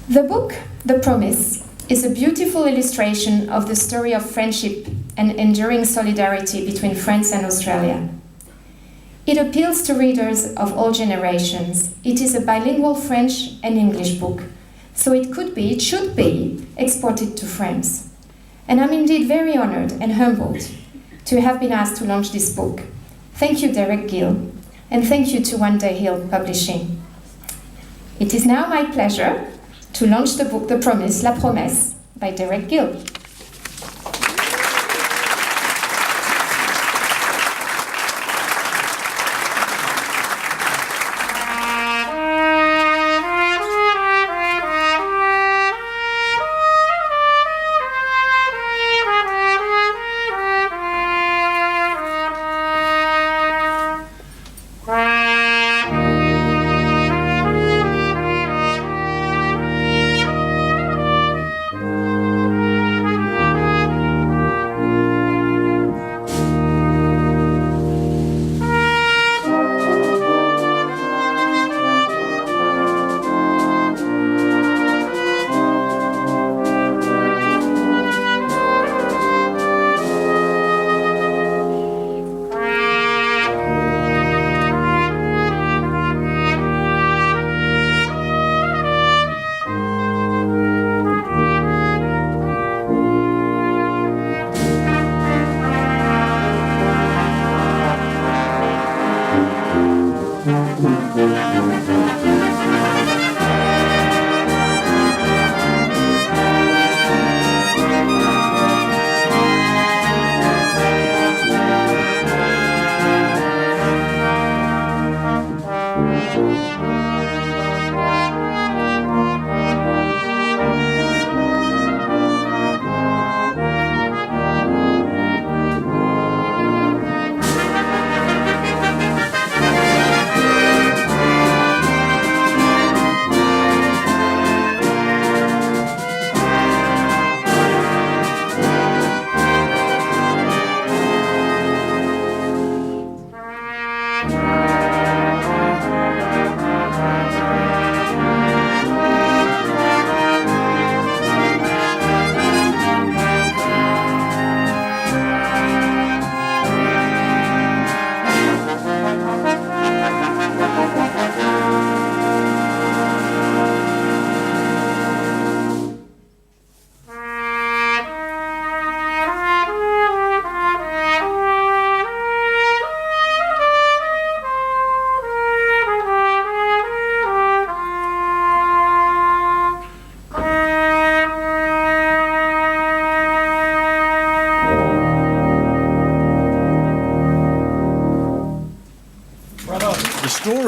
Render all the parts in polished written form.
The book, The Promise, is a beautiful illustration of the story of friendship and enduring solidarity between France and Australia. It appeals to readers of all generations. It is a bilingual French and English book, so it should be exported to France. And I'm indeed very honored and humbled to have been asked to launch this book. Thank you, Derek Guille, and thank you to One Day Hill Publishing. It is now my pleasure to launch the book The Promise, La Promesse, by Derek Guille.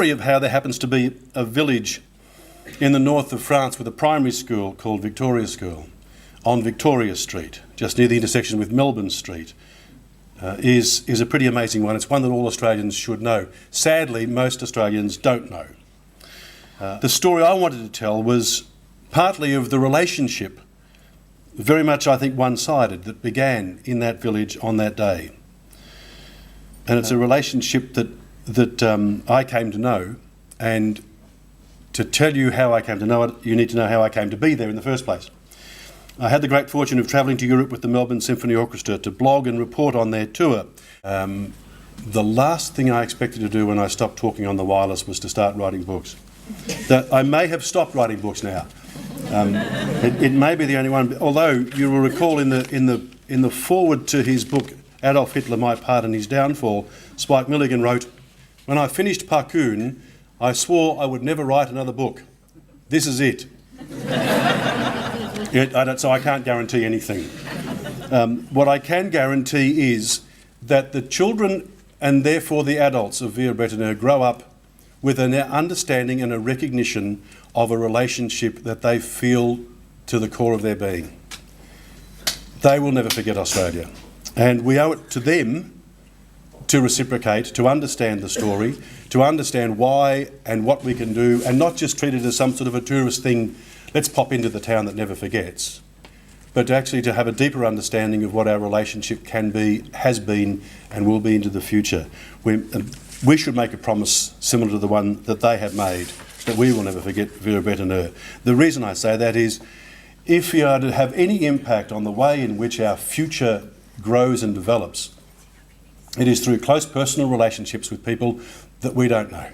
Of how there happens to be a village in the north of France with a primary school called Victoria School on Victoria Street, just near the intersection with Melbourne Street, is a pretty amazing one. It's one that all Australians should know. Sadly, most Australians don't know. The story I wanted to tell was partly of the relationship, very much I think one-sided, that began in that village on that day. And it's a relationship that I came to know, and to tell you how I came to know it, you need to know how I came to be there in the first place. I had the great fortune of travelling to Europe with the Melbourne Symphony Orchestra to blog and report on their tour. The last thing I expected to do when I stopped talking on the wireless was to start writing books. That I may have stopped writing books now. It may be the only one, although you will recall in the foreword to his book Adolf Hitler, My Part and His Downfall, Spike Milligan wrote, "When I finished Parkoon, I swore I would never write another book. This is it." So I can't guarantee anything. What I can guarantee is that the children and therefore the adults of Villers-Bretonneux grow up with an understanding and a recognition of a relationship that they feel to the core of their being. They will never forget Australia. And we owe it to them to reciprocate, to understand the story, to understand why and what we can do, and not just treat it as some sort of a tourist thing, let's pop into the town that never forgets, but actually to have a deeper understanding of what our relationship can be, has been, and will be into the future. We should make a promise similar to the one that they have made that we will never forget Villers-Bretonneux. The reason I say that is, if we are to have any impact on the way in which our future grows and develops, it is through close personal relationships with people that we don't know.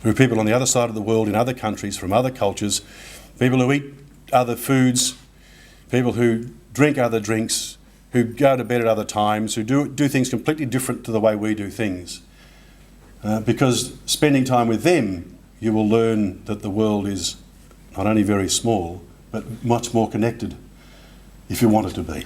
Through people on the other side of the world, in other countries, from other cultures, people who eat other foods, people who drink other drinks, who go to bed at other times, who do things completely different to the way we do things. Because spending time with them, you will learn that the world is not only very small, but much more connected if you want it to be.